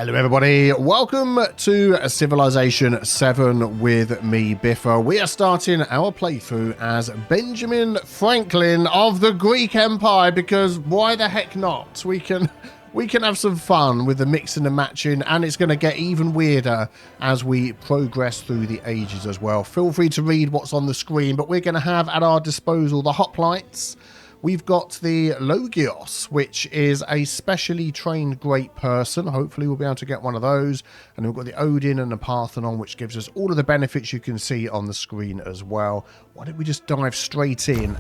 Hello everybody, welcome to Civilization VII with me, Biffa. We are starting our playthrough as Benjamin Franklin of the Greek Empire, because why the heck not? We can have some fun with the mixing and matching, and it's going to get even weirder as we progress through the ages as well. Feel free to read what's on the screen, but we're going to have at our disposal the hoplites. We've got the Logios, which is a specially trained great person. Hopefully we'll be able to get one of those. And we've got the Odin and the Parthenon, which gives us all of the benefits you can see on the screen as well. Why don't we just dive straight in?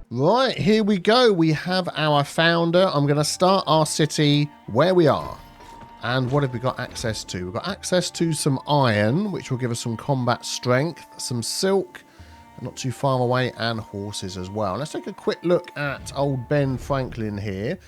Right, here we go. We have our founder. I'm going to start our city where we are. And what have we got access to? We've got access to some iron, which will give us some combat strength, some silk, not too far away, and horses as well. Let's take a quick look at old Ben Franklin here,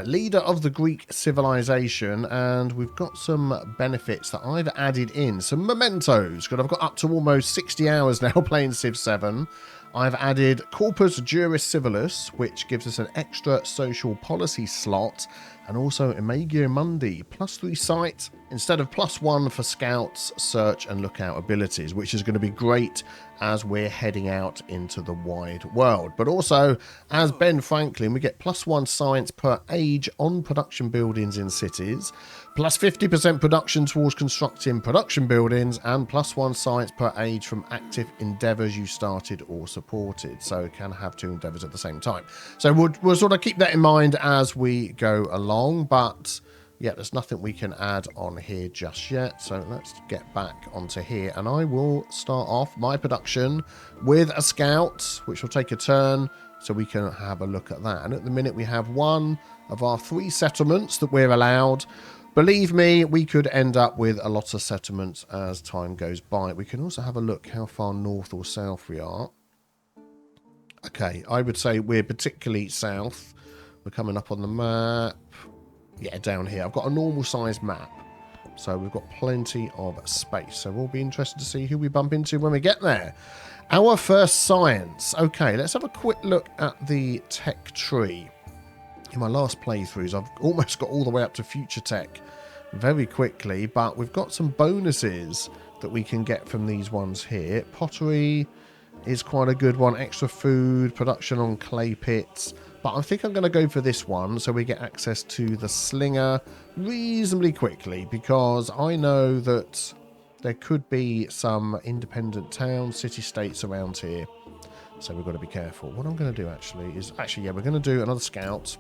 leader of the Greek civilization, and we've got some benefits that I've added in, some mementos, because I've got up to almost 60 hours now playing Civ 7. I've added Corpus Juris Civilis, which gives us an extra social policy slot, and also Imago Mundi, +3 sight, instead of +1 for scouts, search and lookout abilities, which is going to be great as we're heading out into the wide world. But also, as Ben Franklin, we get +1 science per age on production buildings in cities, +50% production towards constructing production buildings, and +1 science per age from active endeavours you started or supported. So can have 2 endeavours at the same time. So we'll sort of keep that in mind as we go along, but yeah, there's nothing we can add on here just yet. So let's get back onto here, and I will start off my production with a scout, which will take a turn so we can have a look at that. And at the minute we have 1 of our 3 settlements that we're allowed. Believe me, we could end up with a lot of settlements as time goes by. We can also have a look how far north or south we are. Okay, I would say we're particularly south. We're coming up on the map. Yeah, down here. I've got a normal sized map, so we've got plenty of space. So we'll be interested to see who we bump into when we get there. Our first science. Okay, let's have a quick look at the tech tree. In my last playthroughs, I've almost got all the way up to future tech very quickly, but we've got some bonuses that we can get from these ones here. Pottery is quite a good one. Extra food, production on clay pits. But I think I'm going to go for this one so we get access to the slinger reasonably quickly, because I know that there could be some independent towns, city-states around here. So we've got to be careful. What I'm going to do yeah, we're going to do another scout.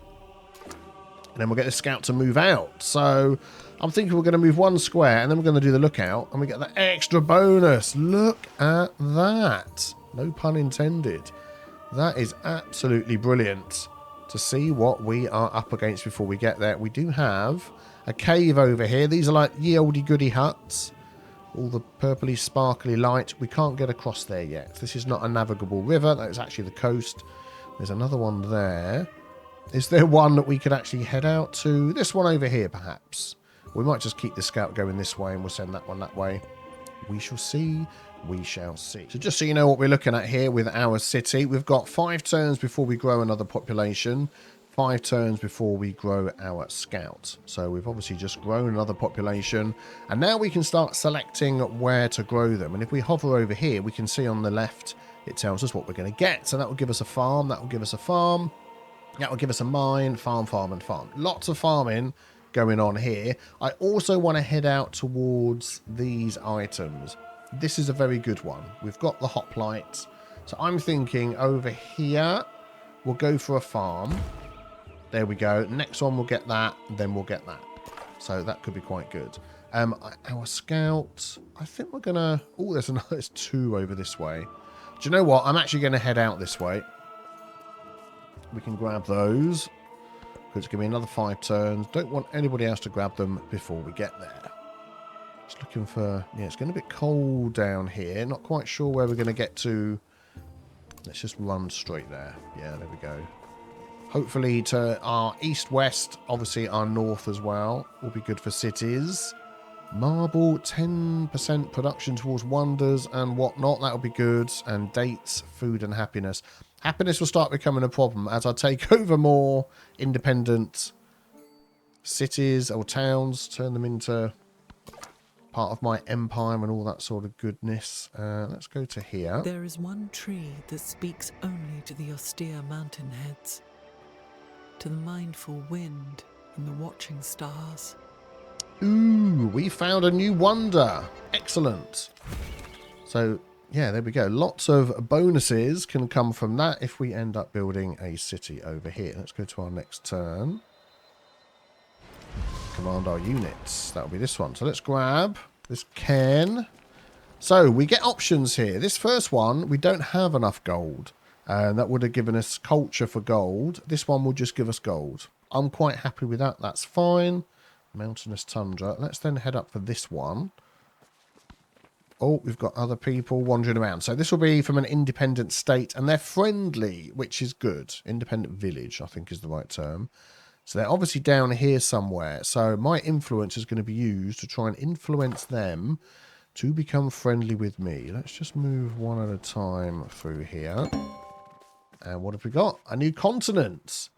And then we'll get the scout to move out. So I'm thinking we're going to move 1 square, and then we're going to do the lookout, and we get the extra bonus. Look at that. No pun intended. That is absolutely brilliant to see what we are up against before we get there. We do have a cave over here. These are like ye olde goody huts. All the purpley sparkly light. We can't get across there yet. This is not a navigable river. That is actually the coast. There's another one there. Is there one that we could actually head out to? This one over here, perhaps. We might just keep the scout going this way, and we'll send that one that way. We shall see. We shall see. So just so you know what we're looking at here with our city, we've got 5 turns before we grow another population, 5 turns before we grow our scout. So we've obviously just grown another population, and now we can start selecting where to grow them. And if we hover over here, we can see on the left, it tells us what we're going to get. So that will give us a farm, that will give us a farm, that will give us a mine, farm, farm, and farm. Lots of farming going on here. I also want to head out towards these items. This is a very good one. We've got the hoplite. So I'm thinking over here, we'll go for a farm. There we go. Next one, we'll get that. Then we'll get that. So that could be quite good. Our scout, I think we're going to... Oh, there's 2 over this way. Do you know what? I'm actually going to head out this way. We can grab those. Because it's going to be another 5 turns. Don't want anybody else to grab them before we get there. Just looking for... Yeah, it's getting a bit cold down here. Not quite sure where we're going to get to. Let's just run straight there. Yeah, there we go. Hopefully to our east-west, obviously our north as well, will be good for cities. Marble, 10% production towards wonders and whatnot. That'll be good. And dates, food and happiness. Happiness will start becoming a problem as I take over more independent cities or towns, turn them into part of my empire and all that sort of goodness. Let's go to here. There is one tree that speaks only to the austere mountain heads, to the mindful wind and the watching stars. Ooh, we found a new wonder. Excellent. So, yeah, there we go. Lots of bonuses can come from that if we end up building a city over here. Let's go to our next turn. Command our units. That'll be this one. So let's grab this cairn. So we get options here. This first one, we don't have enough gold. And that would have given us culture for gold. This one will just give us gold. I'm quite happy with that. That's fine. Mountainous tundra. Let's then head up for this one. Oh, we've got other people wandering around. So this will be from an independent state, and they're friendly, which is good. Independent village, I think is the right term. So they're obviously down here somewhere. So my influence is going to be used to try and influence them to become friendly with me. Let's just move one at a time through here. And what have we got? A new continent.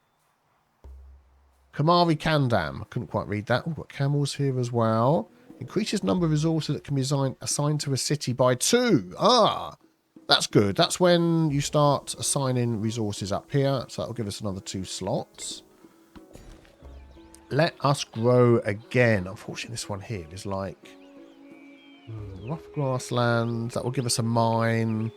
Kamari Kandam. I couldn't quite read that. Oh, we've got camels here as well. Increases number of resources that can be assigned to a city by 2. Ah, that's good. That's when you start assigning resources up here. So that'll give us another 2 slots. Let us grow again. Unfortunately, this one here is like rough grasslands. That will give us a mine.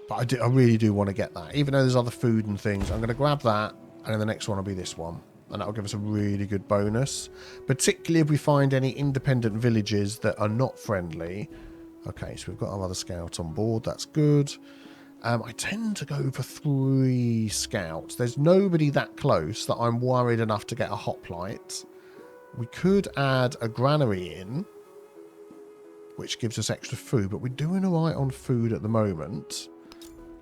But I really do want to get that. Even though there's other food and things, I'm going to grab that. And then the next one will be this one. And that'll give us a really good bonus. Particularly if we find any independent villages that are not friendly. Okay, so we've got our other scout on board. That's good. I tend to go for 3 scouts. There's nobody that close that I'm worried enough to get a hoplite. We could add a granary in, which gives us extra food. But we're doing all right on food at the moment.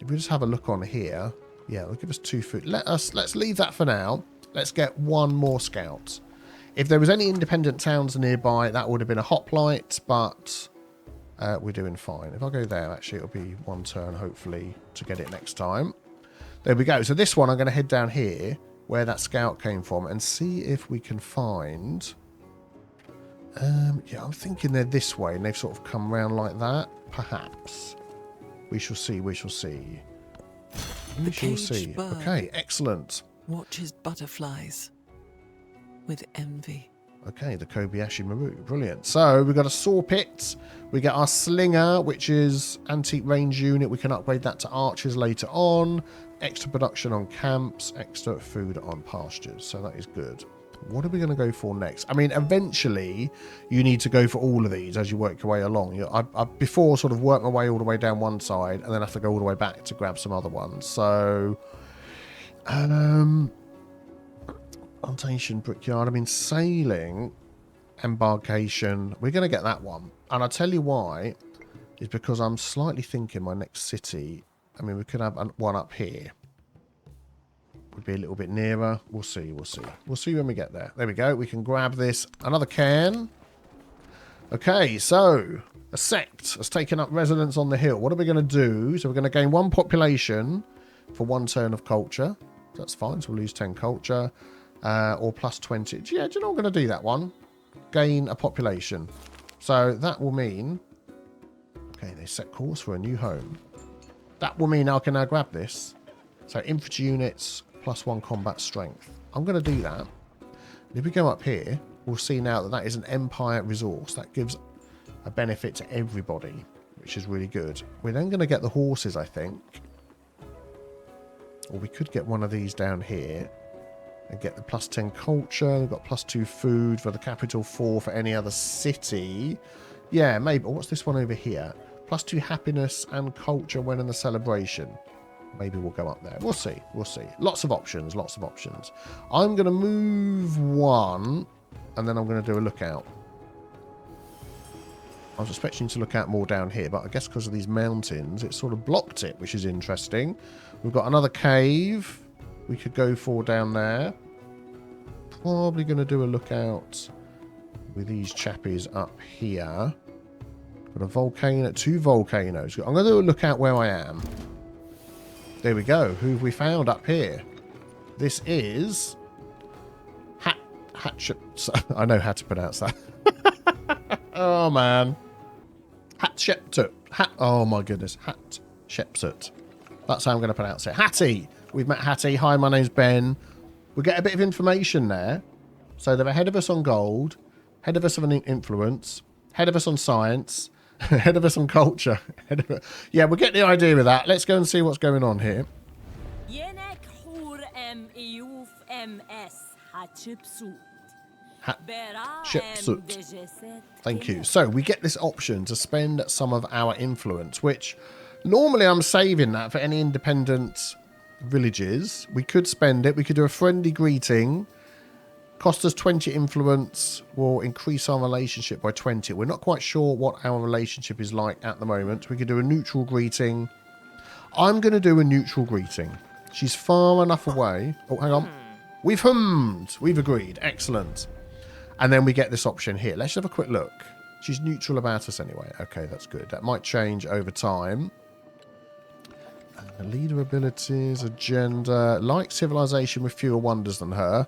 If we just have a look on here. Yeah, it'll give us 2 food. Let's leave that for now. Let's get 1 more scout. If there was any independent towns nearby, that would have been a hoplite, but we're doing fine. If I go there, actually, it'll be 1 turn, hopefully, to get it next time. There we go. So this one, I'm going to head down here, where that scout came from, and see if we can find... yeah, I'm thinking they're this way, and they've sort of come round like that. Perhaps. We shall see, we shall see. We shall see. Okay, excellent. Watches butterflies with envy. Okay, the Kobayashi Maru. Brilliant. So we've got a saw pit. We get our slinger, which is antique range unit. We can upgrade that to archers later on. Extra production on camps. Extra food on pastures. So that is good. What are we going to go for next? I mean, eventually you need to go for all of these as you work your way along. I before sort of work my way all the way down one side and then have to go all the way back to grab some other ones. So... plantation, brickyard. I mean, sailing, embarkation. We're going to get that one. And I'll tell you why. Is because I'm slightly thinking my next city. I mean, we could have one up here. Would be a little bit nearer. We'll see. We'll see. We'll see when we get there. There we go. We can grab this. Another cairn. Okay, so a sect has taken up residence on the hill. What are we going to do? So we're going to gain 1 population for 1 turn of culture. That's fine. So we'll lose 10 culture. Or plus 20. Yeah, do you know I'm going to do that one? Gain a population. So that will mean... Okay, they set course for a new home. That will mean I can now grab this. So infantry units, plus 1 combat strength. I'm going to do that. And if we go up here, we'll see now that that is an empire resource. That gives a benefit to everybody, which is really good. We're then going to get the horses, I think. Or we could get one of these down here and get the plus 10 culture. We've got plus 2 food for the capital 4 for any other city. Yeah, maybe. What's this one over here? Plus 2 happiness and culture when in the celebration. Maybe we'll go up there. We'll see. We'll see. Lots of options. Lots of options. I'm going to move 1 and then I'm going to do a lookout. I was expecting to look out more down here, but I guess because of these mountains, it sort of blocked it, which is interesting. We've got another cave we could go for down there. Probably going to do a lookout with these chappies up here. Got a volcano, 2 volcanoes. I'm going to do a lookout where I am. There we go. Who have we found up here? This is I know how to pronounce that. Oh, man. Hatshepsut. Oh, my goodness. Hatshepsut. That's how I'm going to pronounce it. Hattie. We've met Hattie. Hi, my name's Ben. We get a bit of information there. So they're ahead of us on gold, ahead of us on influence, ahead of us on science, ahead of us on culture. Yeah, we'll get the idea of that. Let's go and see what's going on here. Hatshepsut. Thank you. So we get this option to spend some of our influence, which normally I'm saving that for any independent villages. We could spend it. We could do a friendly greeting. Cost us 20 influence. Will increase our relationship by 20. We're not quite sure what our relationship is like at the moment. We could do a neutral greeting. I'm going to do a neutral greeting. She's far enough away. Oh, hang on. We've hummed. We've agreed. Excellent. And then we get this option here. Let's have a quick look. She's neutral about us anyway. Okay, that's good. That might change over time. Leader abilities, agenda. Likes civilization with fewer wonders than her.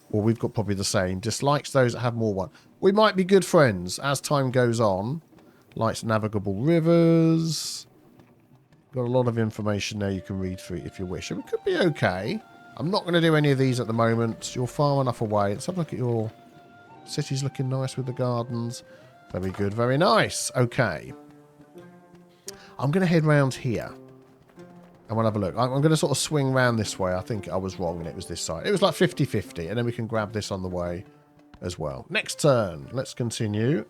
Well, we've got probably the same. Dislikes those that have more one. We might be good friends as time goes on. Likes navigable rivers. Got a lot of information there you can read through if you wish. It could be okay. I'm not going to do any of these at the moment. You're far enough away. Let's have a look at your city's looking nice with the gardens. Very good. Very nice. Okay. I'm going to head round here. And we'll have a look. I'm going to sort of swing round this way. I think I was wrong and it was this side. It was like 50-50. And then we can grab this on the way as well. Next turn. Let's continue.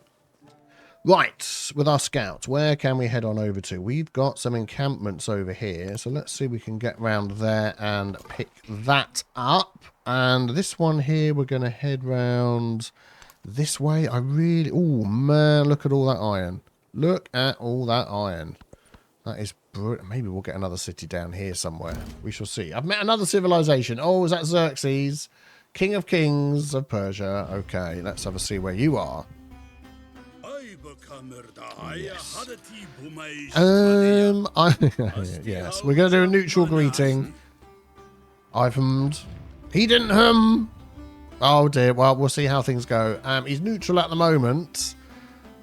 Right. With our scouts, where can we head on over to? We've got some encampments over here. So let's see if we can get round there and pick that up. And this one here, we're going to head round this way. Oh, man. Look at all that iron. Look at all that iron. That is brilliant. Maybe we'll get another city down here somewhere. We shall see. I've met another civilization. Oh, is that Xerxes? King of Kings of Persia. Okay, let's have a see where you are. Yes. Yes, we're going to do a neutral greeting. I've hummed. He didn't hum. Oh, dear. Well, we'll see how things go. He's neutral at the moment.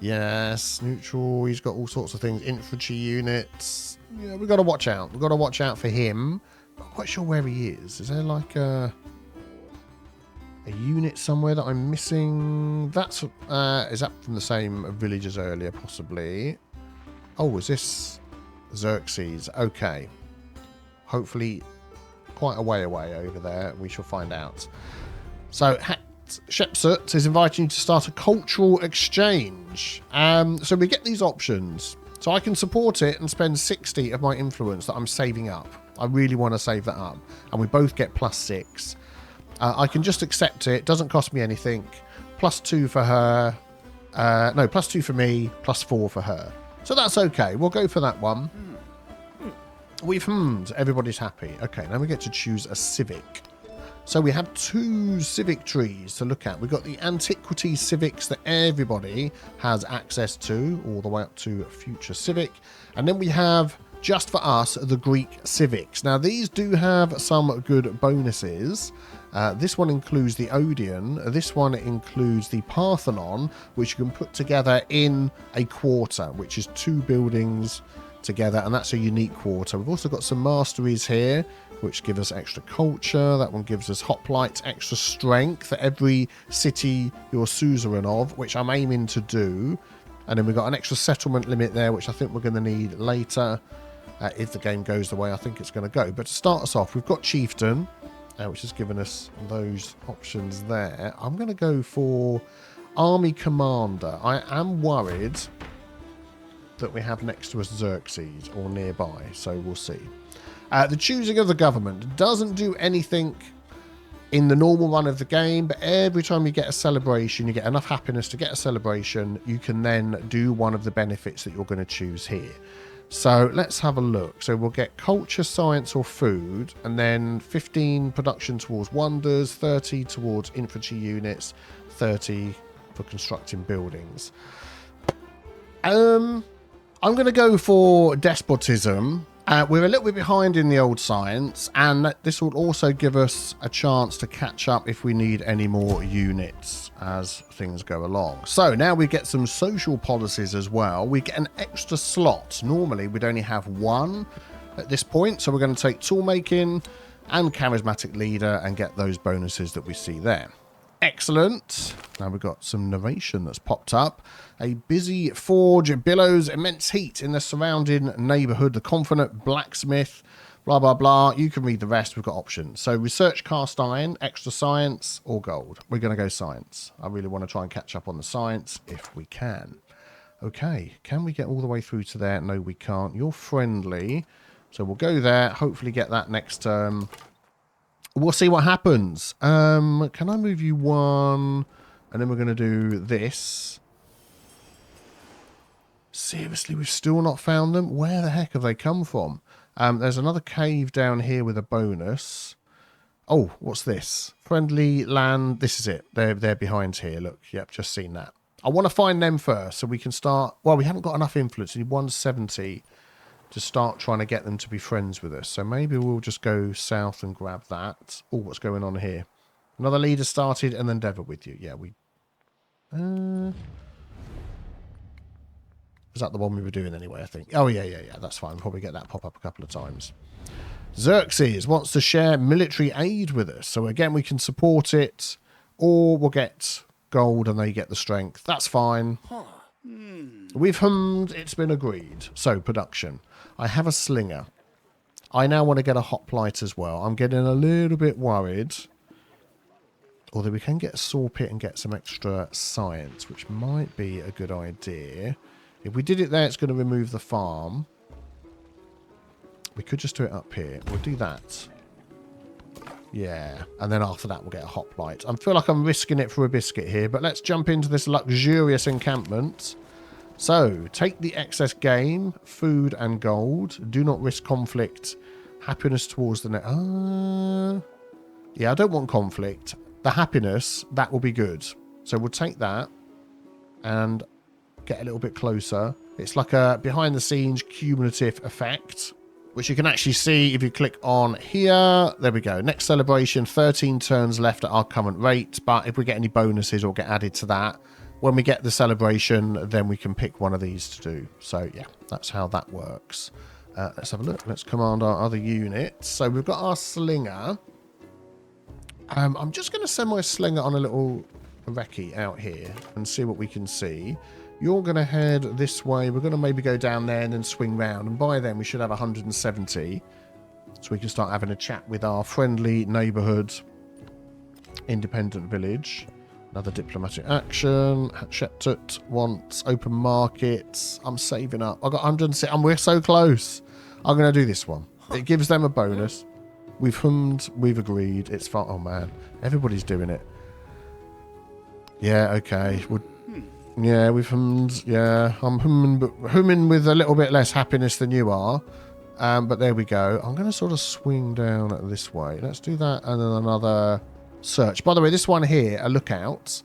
Yes, neutral. He's got all sorts of things. Infantry units. Yeah, we've got to watch out. We've got to watch out for him. Not quite sure where he is. Is there like a unit somewhere that I'm missing? That's is that from the same village as earlier, possibly? Oh, is this Xerxes? Okay. Hopefully quite a way away over there. We shall find out. So, Hatshepsut is inviting you to start a cultural exchange. So we get these options. So I can support it and spend 60 of my influence that I'm saving up. I really want to save that up. And we both get +6. I can just accept it. Doesn't cost me anything. +2 for her. No, +2 for me. +4 for her. So that's okay. We'll go for that one. We've hummed. Everybody's happy. Okay, now we get to choose a civic. So we have 2 civic trees to look at. We've got the antiquity civics that everybody has access to, all the way up to future civic. And then we have, just for us, the Greek civics. Now, these do have some good bonuses. This one includes the Odeon. This one includes the Parthenon, which you can put together in a quarter, which is 2 buildings together, and that's a unique quarter. We've also got some masteries here, which give us extra culture. That one gives us hoplites, extra strength for every city you're suzerain of, which I'm aiming to do. And then we've got an extra settlement limit there, which I think we're going to need later if the game goes the way I think it's going to go. But to start us off, we've got Chieftain, which has given us those options there. I'm going to go for Army Commander. I am worried that we have next to us Xerxes or nearby, so we'll see. The choosing of the government doesn't do anything in the normal run of the game, but every time you get a celebration, you get enough happiness to get a celebration, you can then do one of the benefits that you're going to choose here. So let's have a look. So we'll get culture, science, or food, and then 15 production towards wonders, 30 towards infantry units, 30 for constructing buildings. I'm going to go for despotism. We're a little bit behind in the old science, and this will also give us a chance to catch up if we need any more units as things go along. So now we get some social policies as well. We get an extra slot. Normally we'd only have one at this point, so we're going to take toolmaking and charismatic leader and get those bonuses that we see there. Excellent. Now we've got some narration that's popped up. A busy forge billows immense heat in the surrounding neighborhood. The confident blacksmith, blah, blah, blah. You can read the rest. We've got options. So research cast iron, extra science, or gold. We're going to go science. I really want to try and catch up on the science if we can. Okay. Can we get all the way through to there? No, we can't. You're friendly. So we'll go there. Hopefully get that next term. We'll see what happens. Can I move you one? And then we're going to do this. Seriously, we've still not found them? Where the heck have they come from? There's another cave down here with a bonus. Oh, what's this? Friendly land. This is it. They're behind here. Look, yep, just seen that. I want to find them first so we can start. Well, we haven't got enough influence. We need 170 to start trying to get them to be friends with us. So maybe we'll just go south and grab that. Oh, what's going on here? Another leader started and then Dever with you. Yeah, we... is that the one we were doing anyway, I think? Oh, yeah. That's fine. We'll probably get that pop up a couple of times. Xerxes wants to share military aid with us. So again, we can support it, or we'll get gold and they get the strength. That's fine. We've hummed. It's been agreed. So, production. I have a slinger. I now want to get a hoplite as well. I'm getting a little bit worried. Although we can get a saw pit and get some extra science, which might be a good idea. If we did it there, it's going to remove the farm. We could just do it up here. We'll do that. Yeah. And then after that, we'll get a hoplite. I feel like I'm risking it for a biscuit here, but let's jump into this luxurious encampment. So, take the excess game, food and gold. Do not risk conflict. Happiness towards the net. Yeah, I don't want conflict. The happiness, that will be good. So we'll take that and get a little bit closer. It's like a behind-the-scenes cumulative effect, which you can actually see if you click on here. There we go. Next celebration, 13 turns left at our current rate. But if we get any bonuses or get added to that, when we get the celebration, then we can pick one of these to do. So, yeah, that's how that works. Let's have a look. Let's command our other units. So, we've got our slinger. I'm just going to send my slinger on a little recce out here and see what we can see. You're going to head this way. We're going to maybe go down there and then swing round. And by then, we should have 170. So, we can start having a chat with our friendly neighbourhood independent village. Another diplomatic action. Hatchetut wants open markets. I'm saving up. I got 106. We're so close. I'm going to do this one. It gives them a bonus. We've hummed. We've agreed. It's fun. Oh, man. Everybody's doing it. Yeah, okay. Yeah, we've hummed. Yeah, I'm humming with a little bit less happiness than you are. But there we go. I'm going to sort of swing down this way. Let's do that and then another... search. By the way, this one here, a lookout,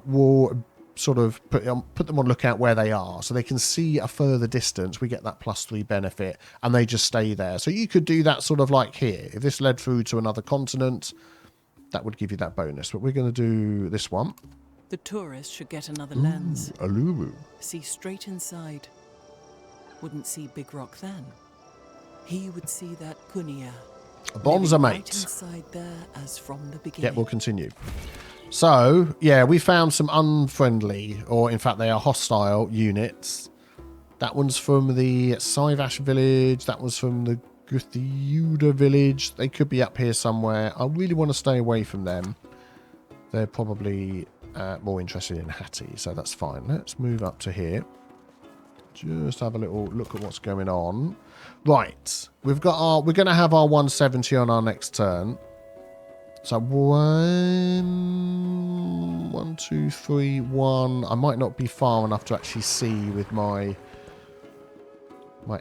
will sort of put them on lookout where they are, so they can see a further distance. We get that +3 benefit, and they just stay there. So you could do that sort of like here. If this led through to another continent, that would give you that bonus. But we're going to do this one. The tourist should get another lens. Aluru. See straight inside. Wouldn't see Big Rock then. He would see that Punia. Bonza mate. Right inside there as from the beginning. Yeah, we'll continue. So, yeah, we found some unfriendly, or in fact they are hostile units. That one's from the Sivash village. That one's from the Guthiuda village. They could be up here somewhere. I really want to stay away from them. They're probably more interested in Hattie, so that's fine. Let's move up to here. Just have a little look at what's going on. Right, we're going to have our 170 on our next turn. So 1, 2, 3, 1. I might not be far enough to actually see with my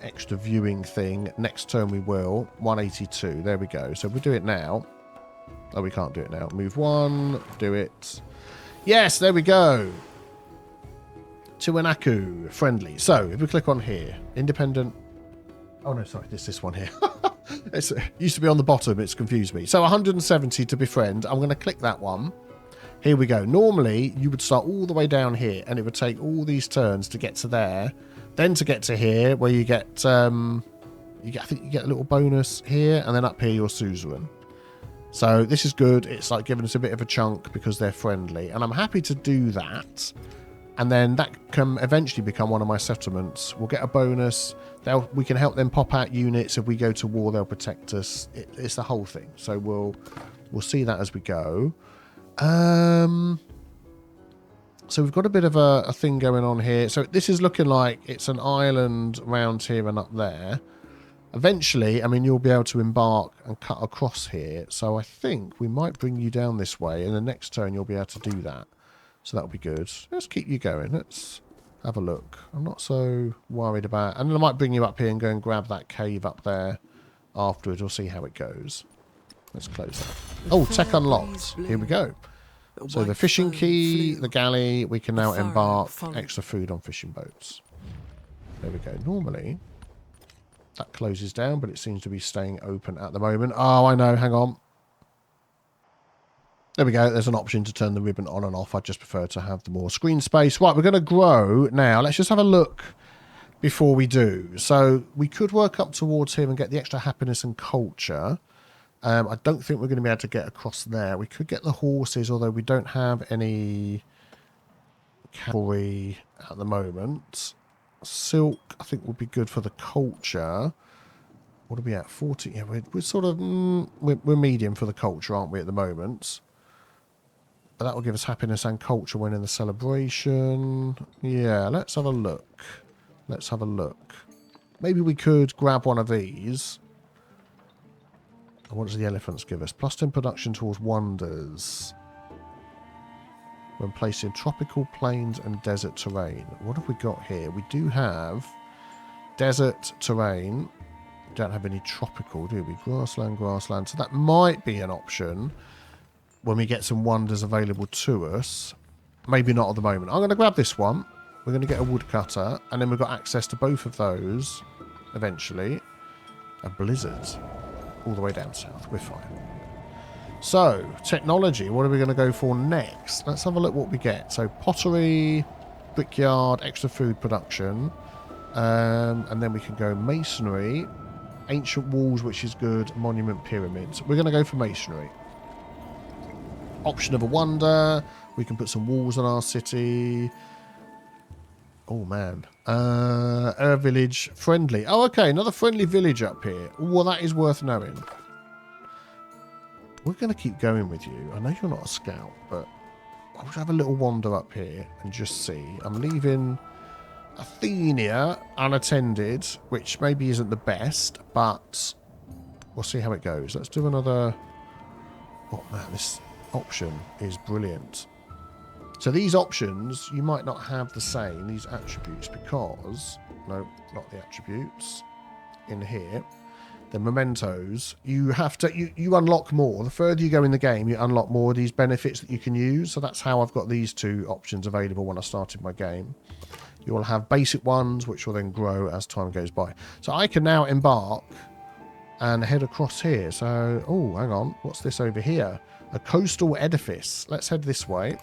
extra viewing thing. Next turn we will. 182. There we go. So we'll do it now. Oh, we can't do it now. Move 1. Do it. Yes, there we go. Tuanaku, friendly. So if we click on here, independent Oh, no, sorry. This one here. It used to be on the bottom. It's confused me. So 170 to befriend. I'm going to click that one. Here we go. Normally, you would start all the way down here, and it would take all these turns to get to there. Then to get to here, where you get, I think you get a little bonus here, and then up here, you're suzerain. So this is good. It's like giving us a bit of a chunk because they're friendly. And I'm happy to do that. And then that can eventually become one of my settlements. We'll get a bonus. We can help them pop out units. If we go to war, they'll protect us. It's the whole thing. So we'll see that as we go. So we've got a bit of a thing going on here. So this is looking like it's an island around here and up there. Eventually, I mean, you'll be able to embark and cut across here. So I think we might bring you down this way. And the next turn, you'll be able to do that. So that'll be good. Let's keep you going. Let's have a look. I'm not so worried about... And then I might bring you up here and go and grab that cave up there afterwards. We'll see how it goes. Let's close that. Oh, tech unlocked. Here we go. So the fishing key, the galley, we can now embark extra food on fishing boats. There we go. Normally, that closes down, but it seems to be staying open at the moment. Oh, I know. Hang on. There we go. There's an option to turn the ribbon on and off. I just prefer to have the more screen space. Right, we're going to grow now. Let's just have a look before we do. So we could work up towards here and get the extra happiness and culture. I don't think we're going to be able to get across there. We could get the horses, although we don't have any cavalry at the moment. Silk, I think, would be good for the culture. What are we at? 40? Yeah, we're sort of... we're medium for the culture, aren't we, at the moment? But that will give us happiness and culture when in the celebration. Yeah, let's have a look. Let's have a look. Maybe we could grab one of these. And what does the elephants give us? +10 production towards wonders. When placed in tropical plains and desert terrain. What have we got here? We do have desert terrain. Don't have any tropical, do we? Grassland. So that might be an option when we get some wonders available to us. Maybe not at the moment. I'm going to grab this one. We're going to get a woodcutter. And then we've got access to both of those eventually. A blizzard. All the way down south. We're fine. So, technology. What are we going to go for next? Let's have a look what we get. So, pottery, brickyard, extra food production. And then we can go masonry. Ancient walls, which is good. Monument pyramids. We're going to go for masonry. Option of a wonder. We can put some walls on our city. Oh, man. Village friendly. Oh, okay. Another friendly village up here. Well, that is worth knowing. We're going to keep going with you. I know you're not a scout, but I'll have a little wander up here and just see. I'm leaving Athenia unattended, which maybe isn't the best, but we'll see how it goes. Let's do another... Oh, man, this option is brilliant. So these options, you might not have the same, these attributes, because... No, not the attributes. In here. The mementos, you have to... You unlock more. The further you go in the game, you unlock more of these benefits that you can use. So that's how I've got these two options available when I started my game. You will have basic ones, which will then grow as time goes by. So I can now embark and head across here. So, oh, hang on. What's this over here? A coastal edifice. Let's head this way.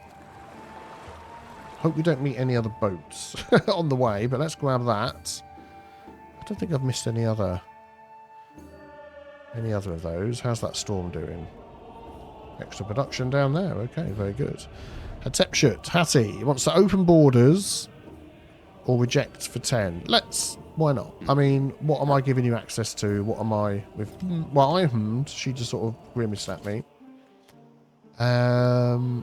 Hope we don't meet any other boats on the way, but let's grab that. I don't think I've missed any other of those. How's that storm doing? Extra production down there. Okay, very good. Hatshepsut, Hattie wants to open borders or reject for 10. Why not? I mean, what am I giving you access to? What am I with? Well, she just sort of grimaced at me. Yeah,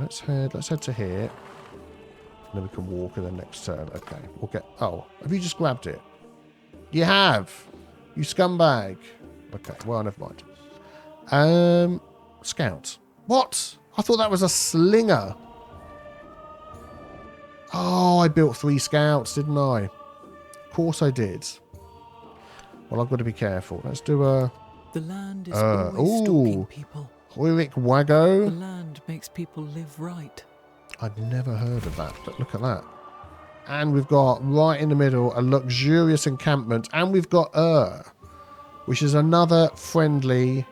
let's head to here. And then we can walk in the next turn. Okay, we'll get... Oh, have you just grabbed it? You have! You scumbag. Okay, well, never mind. Scout. What? I thought that was a slinger. Oh, I built 3 scouts, didn't I? Of course I did. Well, I've got to be careful. Let's do a... The land is always stalking people. Hoyrik Wago. The land makes people live right. I'd never heard of that, but look at that. And we've got right in the middle a luxurious encampment. And we've got which is another friendly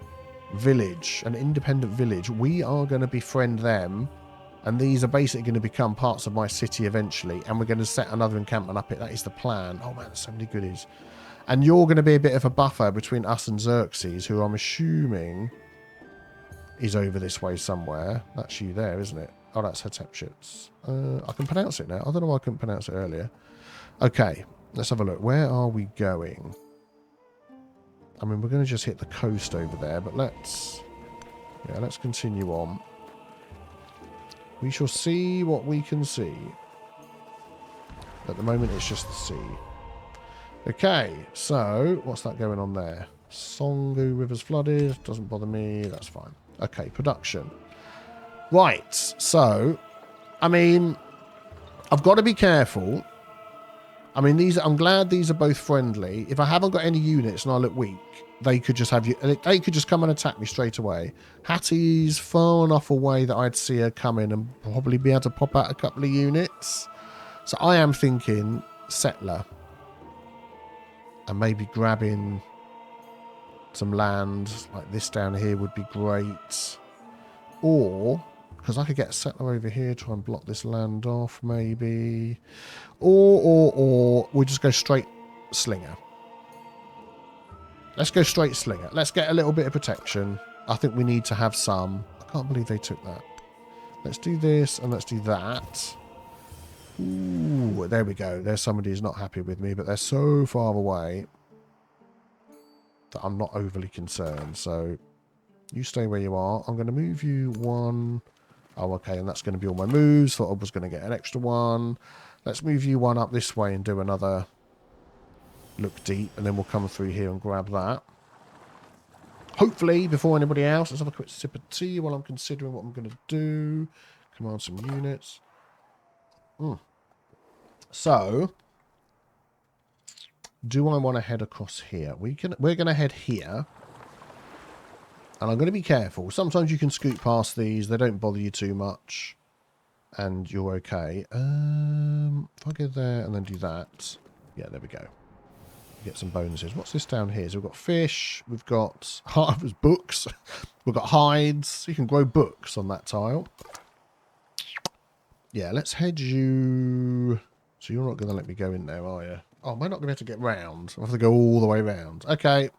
village, an independent village. We are going to befriend them. And these are basically going to become parts of my city eventually. And we're going to set another encampment up. That is the plan. Oh, man, there's so many goodies. And you're going to be a bit of a buffer between us and Xerxes, who I'm assuming is over this way somewhere. That's you there, isn't it? Oh, that's Hatshepsut's. I can pronounce it now. I don't know why I couldn't pronounce it earlier. Okay, let's have a look. Where are we going? I mean, we're going to just hit the coast over there, but let's continue on. We shall see what we can see. At the moment, it's just the sea. Okay, so what's that going on there? Songu River's flooded. Doesn't bother me. That's fine. Okay, production. Right, so, I mean, I've got to be careful. I mean, I'm glad these are both friendly. If I haven't got any units and I look weak, they could just they could just come and attack me straight away. Hattie's far enough away that I'd see her coming and probably be able to pop out a couple of units. So I am thinking settler. And maybe grabbing some land like this down here would be great. Or, because I could get a settler over here, try and block this land off maybe. Or we'll just go straight slinger. Let's go straight slinger. Let's get a little bit of protection. I think we need to have some. I can't believe they took that. Let's do this and let's do that. Ooh, there we go. There's somebody who's not happy with me, but they're so far away that I'm not overly concerned. So you stay where you are. I'm going to move you one. Oh, okay, and that's going to be all my moves. Thought I was going to get an extra one. Let's move you one up this way and do another look deep, and then we'll come through here and grab that. Hopefully, before anybody else, let's have a quick sip of tea while I'm considering what I'm going to do. Command some units. So, do I want to head across here? We're going to head here. And I'm going to be careful. Sometimes you can scoot past these. They don't bother you too much. And you're okay. If I go there and then do that. Yeah, there we go. Get some bonuses. What's this down here? So we've got fish. We've got books. We've got hides. You can grow books on that tile. Yeah, let's head you... So you're not going to let me go in there, are you? Oh, am I not going to have to get round? I have to go all the way round. Okay.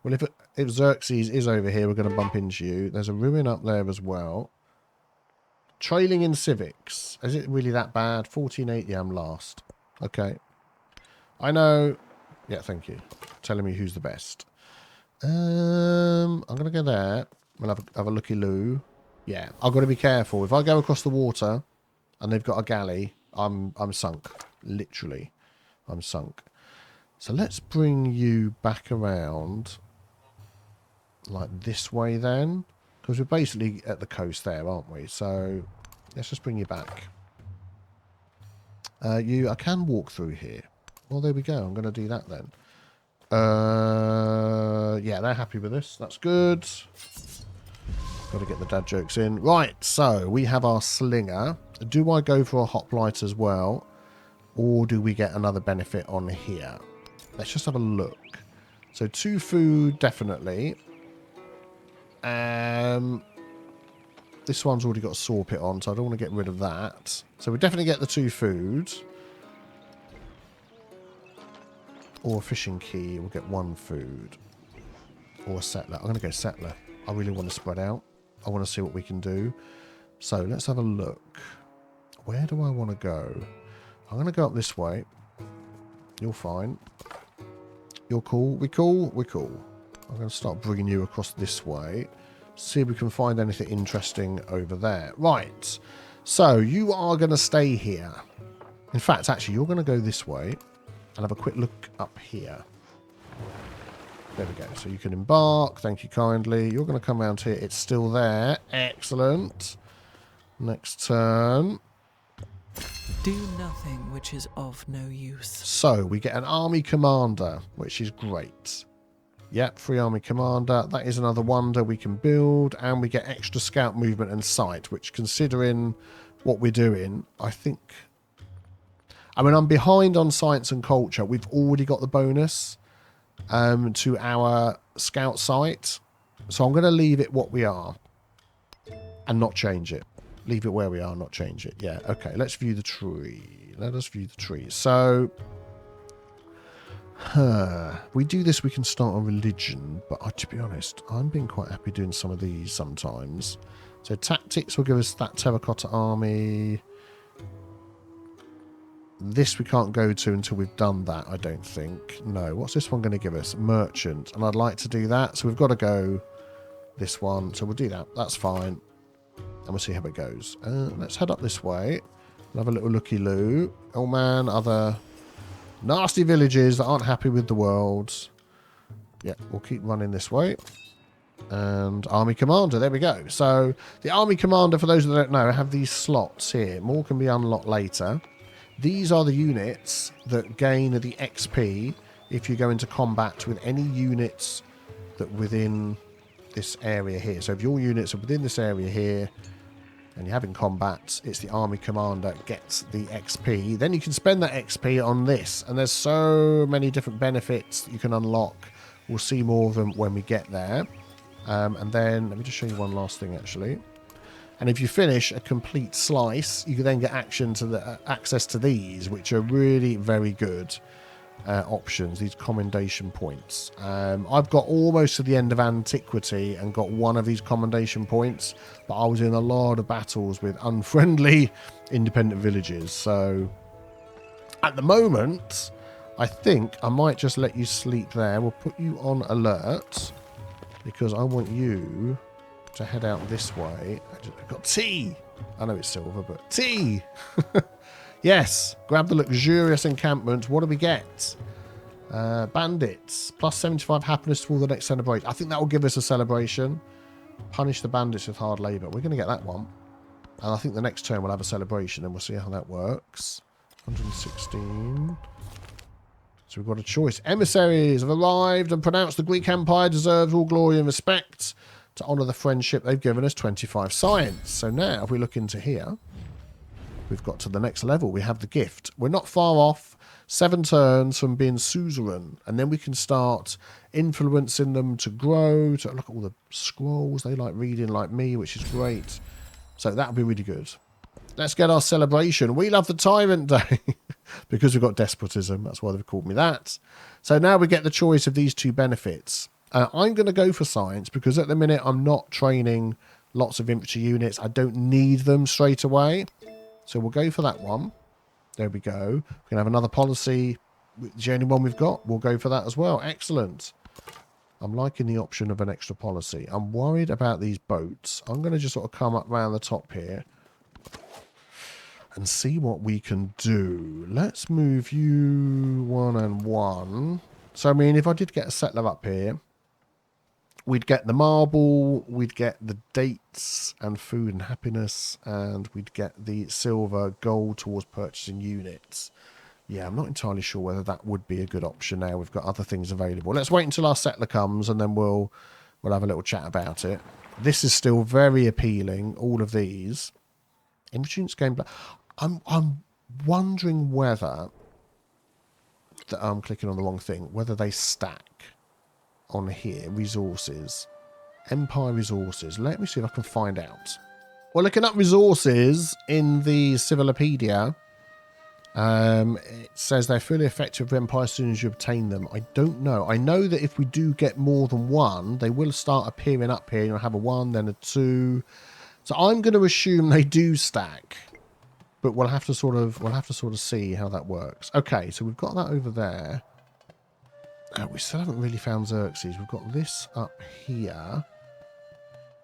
Well, if Xerxes is over here, we're going to bump into you. There's a ruin up there as well. Trailing in civics. Is it really that bad? 14.8. Yeah, I'm last. Okay. I know. Yeah, thank you. Telling me who's the best. I'm going to go there. We'll have a looky-loo. Yeah, I've got to be careful. If I go across the water and they've got a galley, I'm sunk. Literally. I'm sunk. So let's bring you back around like this way then. Because we're basically at the coast there, aren't we? So let's just bring you back. I can walk through here. Well, there we go. I'm going to do that then. Yeah, they're happy with this. That's good. Got to get the dad jokes in. Right, so we have our slinger. Do I go for a hoplite as well? Or do we get another benefit on here? Let's just have a look. So 2 food, definitely. This one's already got a saw pit on, so I don't want to get rid of that. So we definitely get the 2 food. Or a fishing key, we'll get 1 food. Or a settler. I'm going to go settler. I really want to spread out. I want to see what we can do. So let's have a look. Where do I want to go? I'm going to go up this way. You're fine. You're cool. We cool? We're cool. I'm going to start bringing you across this way. See if we can find anything interesting over there. Right. So you are going to stay here. In fact, actually, you're going to go this way and have a quick look up here. There we go. So you can embark. Thank you kindly. You're going to come around here. It's still there. Excellent. Next turn. Do nothing which is of no use. So we get an army commander, which is great. Yep, free army commander. That is another wonder we can build. And we get extra scout movement and sight, which considering what we're doing, I think I mean, I'm behind on science and culture. We've already got the bonus to our scout site. So I'm going to leave it what we are and not change it. Leave it where we are, not change it. Yeah, okay. Let's view the tree. Let us view the tree. So, we do this, we can start a religion. But to be honest, I'm being quite happy doing some of these sometimes. So tactics will give us that terracotta army. This we can't go to until we've done that, I don't think. No, what's this one going to give us? Merchant. And I'd like to do that. So we've got to go this one. So we'll do that. That's fine. And we'll see how it goes. Let's head up this way. We'll have a little looky-loo. Oh man, other nasty villages that aren't happy with the world. Yeah, we'll keep running this way. And Army Commander, there we go. So the Army Commander, for those that don't know, have these slots here. More can be unlocked later. These are the units that gain the XP if you go into combat with any units that within this area here. So if your units are within this area here and you're having combat, it's the Army Commander gets the XP. Then you can spend that XP on this. And there's so many different benefits that you can unlock. We'll see more of them when we get there. And then, let me just show you one last thing actually. And if you finish a complete slice, you can then get access to these, which are really very good options, these commendation points. I've got almost to the end of antiquity and got one of these commendation points, but I was in a lot of battles with unfriendly independent villages. So at the moment, I think I might just let you sleep there. We'll put you on alert because I want you to head out this way. I've got tea. I know it's silver, but tea. Yes, grab the luxurious encampment. What do we get? Bandits. Plus 75 happiness for the next celebration. I think that will give us a celebration. Punish the bandits with hard labour. We're going to get that one. And I think the next turn we'll have a celebration and we'll see how that works. 116. So we've got a choice. Emissaries have arrived and pronounced the Greek Empire deserves all glory and respect. To honour the friendship they've given us, 25 science. So now if we look into here, we've got to the next level. We have the gift. We're not far off. 7 turns from being suzerain. And then we can start influencing them to grow. To look at all the scrolls. They like reading like me, which is great. So that'll be really good. Let's get our celebration. We love the Tyrant Day. Because we've got despotism. That's why they've called me that. So now we get the choice of these 2 benefits. I'm going to go for science because at the minute I'm not training lots of infantry units. I don't need them straight away. So we'll go for that one. There we go. We can have another policy. It's the only one we've got. We'll go for that as well. Excellent. I'm liking the option of an extra policy. I'm worried about these boats. I'm going to just sort of come up around the top here and see what we can do. Let's move you 1 and 1. So, I mean, if I did get a settler up here, we'd get the marble, we'd get the dates and food and happiness, and we'd get the silver gold towards purchasing units. Yeah, I'm not entirely sure whether that would be a good option now. We've got other things available. Let's wait until our settler comes, and then we'll have a little chat about it. This is still very appealing, all of these. Infantry gameplay. I'm wondering whether... I'm clicking on the wrong thing. Whether they stack on here. Resources. Empire resources. Let me see if I can find out. Well, looking up resources in the Civilopedia, it says they're fully effective for Empire as soon as you obtain them. I don't know. I know that if we do get more than one, they will start appearing up here. You'll have a 1, then a 2. So I'm going to assume they do stack. But we'll have to sort of see how that works. Okay, so we've got that over there. We still haven't really found Xerxes. We've got this up here,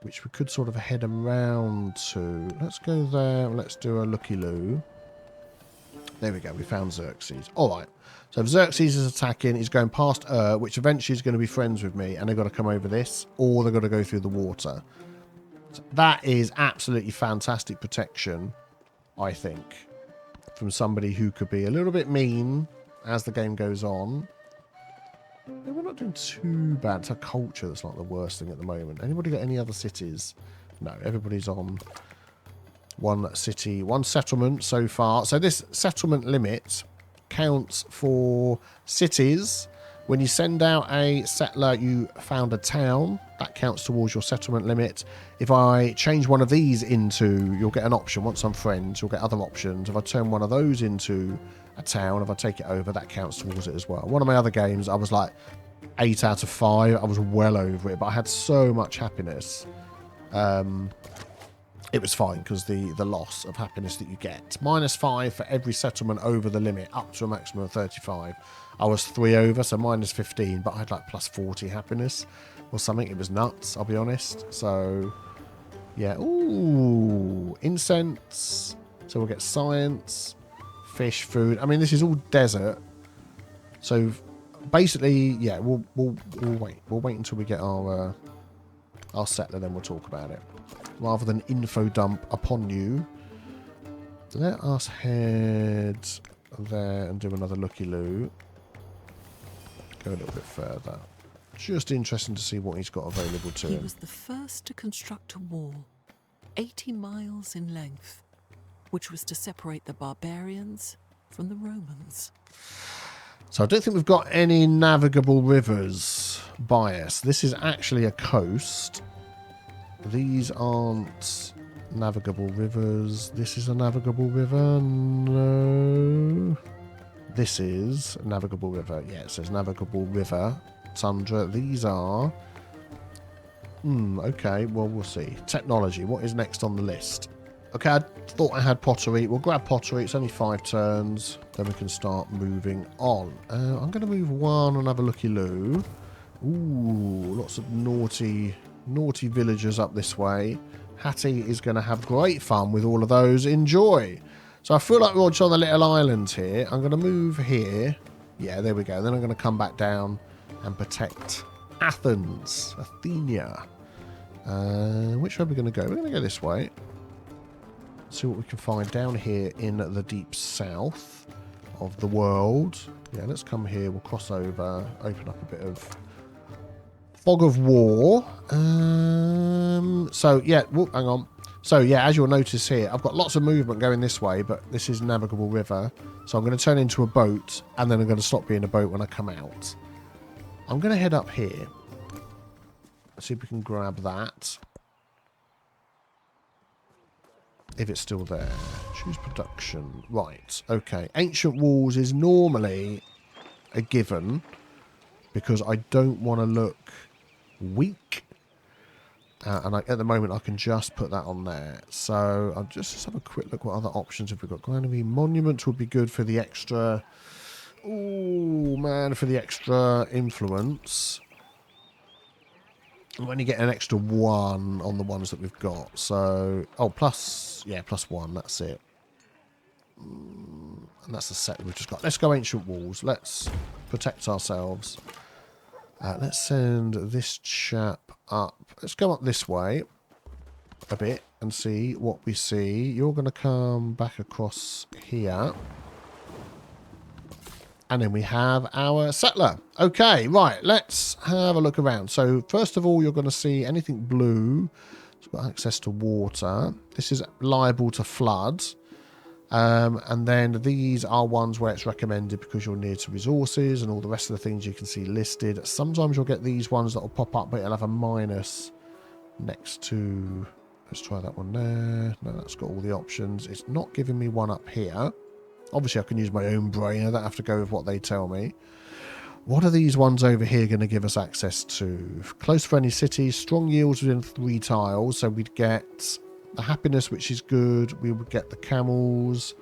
which we could sort of head around to. Let's go there. Let's do a looky-loo. There we go. We found Xerxes. All right. So if Xerxes is attacking, he's going past which eventually is going to be friends with me, and they've got to come over this, or they've got to go through the water. So that is absolutely fantastic protection, I think, from somebody who could be a little bit mean as the game goes on. We're not doing too bad. It's our culture that's not the worst thing at the moment. Anybody got any other cities? No, everybody's on One city, one settlement so far. So this settlement limit counts for cities. When you send out a settler, you found a town. That counts towards your settlement limit. If I change one of these into, you'll get an option. Once I'm friends, you'll get other options. If I turn one of those into a town, if I take it over, that counts towards it as well. One of my other games, I was like 8 out of 5. I was well over it, but I had so much happiness. It was fine because the loss of happiness that you get. -5 for every settlement over the limit, up to a maximum of 35. I was 3 over, so -15, but I had like +40 happiness or something. It was nuts, I'll be honest. So, yeah. Ooh, incense. So we'll get science, fish, food. I mean, this is all desert. So, basically, yeah, we'll wait. We'll wait until we get our settler, then we'll talk about it. Rather than info dump upon you, let us head there and do another looky-loo. Go a little bit further. Just interesting to see what he's got available to him. He was the first to construct a wall, 80 miles in length, which was to separate the barbarians from the Romans. So I don't think we've got any navigable rivers by us. This is actually a coast. These aren't navigable rivers. This is a navigable river. No. This is a navigable river. Yeah, it says navigable river. Tundra. These are... okay, well, we'll see. Technology. What is next on the list? Okay, I thought I had pottery. We'll grab pottery. It's only 5 turns. Then we can start moving on. I'm going to move one and have a looky-loo. Ooh, lots of naughty villagers up this way. Hattie is going to have great fun with all of those. Enjoy. So I feel like we're on the little island here. I'm going to move here. Yeah, there we go. Then I'm going to come back down and protect Athens. Athenia. Which way are we going to go? We're going to go this way. See what we can find down here in the deep south of the world. Yeah, let's come here. We'll cross over. Open up a bit of fog of war. So, yeah. Whoop, hang on. So, yeah, as you'll notice here, I've got lots of movement going this way, but this is navigable river. So I'm going to turn into a boat, and then I'm going to stop being a boat when I come out. I'm going to head up here. See if we can grab that. If it's still there. Choose production. Right. Okay. Ancient walls is normally a given because I don't want to look weak. And at the moment, I can just put that on there. So I'll just have a quick look what other options have we got. Granary monuments would be good for the extra... Oh, man, for the extra influence. I'm only getting an extra 1 on the ones that we've got. So, oh, +1, that's it. And that's the set we've just got. Let's go ancient walls. Let's protect ourselves. Let's send this chap up. Let's go up this way a bit and see what we see. You're going to come back across here. And then we have our settler. Okay, right, let's have a look around. So, first of all, you're going to see anything blue. It's got access to water. This is liable to flood. And then these are ones where it's recommended because you're near to resources and all the rest of the things you can see listed. Sometimes you'll get these ones that will pop up, but it'll have a minus next to... Let's try that one there. No, that's got all the options. It's not giving me one up here. Obviously, I can use my own brain. I don't have to go with what they tell me. What are these ones over here going to give us access to? Close friendly cities, strong yields within 3 tiles. So we'd get the happiness, which is good. We would get the camels.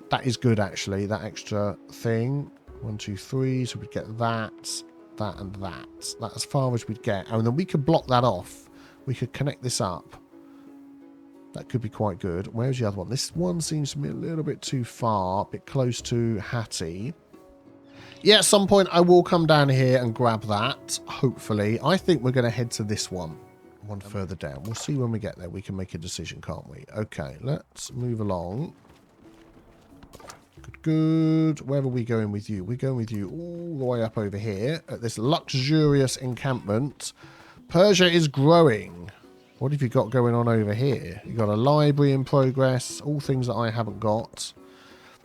That is good, actually, that extra thing. 1, 2, 3. So we'd get that, that, and that. That's as far as we'd get. And then we could block that off. We could connect this up. That could be quite good. Where's the other one? This one seems to be a little bit too far. A bit close to Hattie. Yeah, at some point I will come down here and grab that. Hopefully. I think we're going to head to this one. One further down. We'll see when we get there. We can make a decision, can't we? Okay, let's move along. Good, good. Where are we going with you? We're going with you all the way up over here at this luxurious encampment. Persia is growing. What have you got going on over here? You've got a library in progress. All things that I haven't got.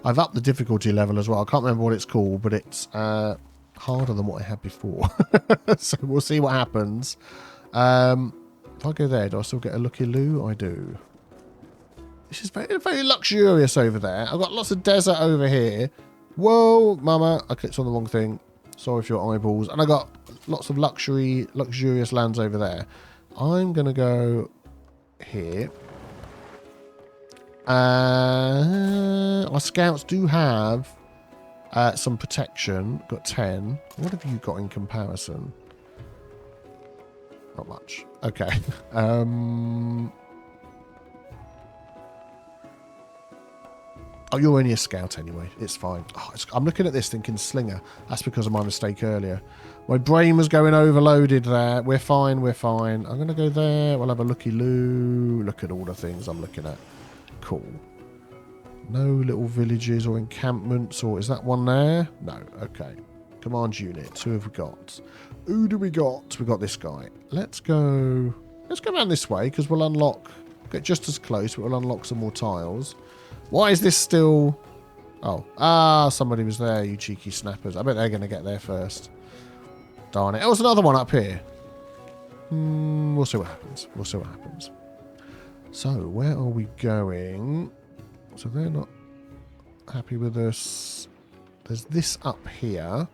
I've upped the difficulty level as well. I can't remember what it's called, but it's harder than what I had before. So we'll see what happens. If I go there, do I still get a lucky loo? I do. This is very, very luxurious over there. I've got lots of desert over here. Whoa, mama. I clicked on the wrong thing. Sorry for your eyeballs. And I got lots of luxurious lands over there. I'm going to go here. Our scouts do have some protection. Got 10. What have you got in comparison? Not much. Okay. Oh, you're only a scout anyway. It's fine. Oh, I'm looking at this thinking slinger. That's because of my mistake earlier. My brain was going overloaded there. We're fine. We're fine. I'm going to go there. We'll have a looky-loo. Look at all the things I'm looking at. Cool. No little villages or encampments. Or is that one there? No. Okay. Command units. Who have we got? Who do we got? We got this guy. Let's go around this way because we'll unlock... Get just as close, but we'll unlock some more tiles. Why is this still... Oh. Somebody was there, you cheeky snappers. I bet they're going to get there first. Darn it. Oh, there's another one up here. We'll see what happens. We'll see what happens. So, where are we going? So, they're not happy with us. There's this up here.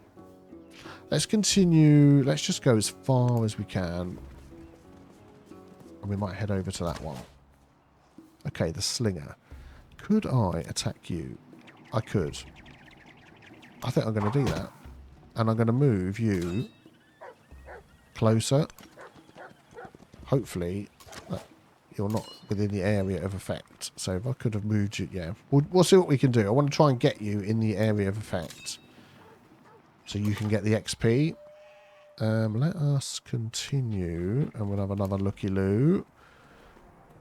Let's continue. Let's just go as far as we can. And we might head over to that one. Okay, the slinger. Could I attack you? I could. I think I'm going to do that. And I'm going to move you closer. Hopefully, you're not within the area of effect. So if I could have moved you, yeah. We'll see what we can do. I want to try and get you in the area of effect. So you can get the XP. Let us continue. And we'll have another looky-loo.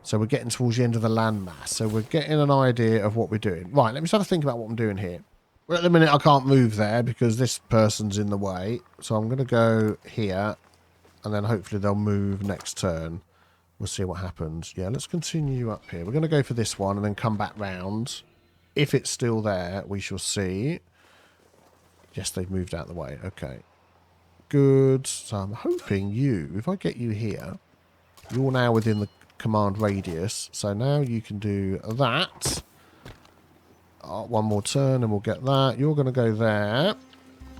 So we're getting towards the end of the landmass. So we're getting an idea of what we're doing. Right, let me start to think about what I'm doing here. Well, at the minute, I can't move there because this person's in the way. So I'm going to go here. And then hopefully they'll move next turn. We'll see what happens. Yeah, let's continue up here. We're going to go for this one and then come back round. If it's still there, we shall see. Yes, they've moved out of the way. Okay. Good. So I'm hoping you, if I get you here, you're now within the command radius. So now you can do that. One more turn and we'll get that. You're going to go there.